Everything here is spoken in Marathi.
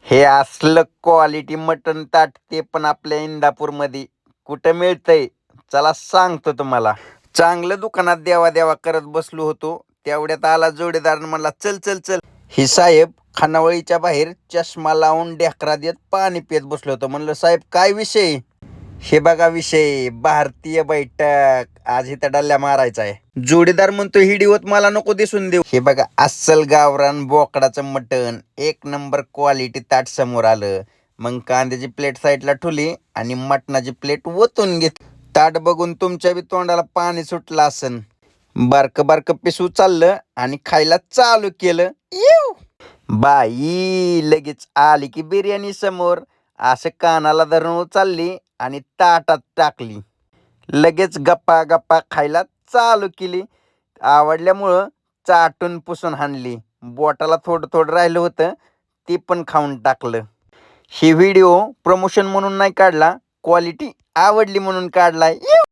हे असलं क्वालिटी मटण ताट ते पण आपल्या इंदापूरमध्ये कुठं मिळतंय? चला सांगतो तुम्हाला. चांगलं दुकानात देवा देवा करत बसलो होतो. तेवढ्यात आला जोडीदार म्हणला, चल चल चल. ही साहेब खानावळीच्या बाहेर चष्मा लावून ढेकरा देत पाणी पित बसलो होतो. म्हणलं, साहेब काय विषय? हे बघा विषय, भारतीय बैठक आज इथं डल्ल्या मारायचा आहे. जोडीदार म्हणतो, हिडिओत मला नको दिसून देऊ. हे बघा अस्सल गावरान बोकडाचं मटण, एक नंबर क्वालिटी ताट समोर आलं. मग कांद्याची प्लेट साईडला ठेवली आणि मटणाची प्लेट ओतून घेतली. ताट बघून तुमच्या बी तोंडाला पाणी सुटलं असन. बारक बारक पिसू चाललं आणि खायला चालू केलं. बाई लगेच आली की बिर्याणी समोर, असं कानाला धरून चालली आणि ताटात टाकली. लगेच गप्पा गप्पा खायला चालू केली. आवडल्यामुळं चाटून पुसून हाणली. बोटाला थोडं थोडं राहिलं होतं, ते पण खाऊन टाकलं. ही व्हिडिओ प्रमोशन म्हणून नाही काढला, क्वालिटी आवडली म्हणून काढलाय.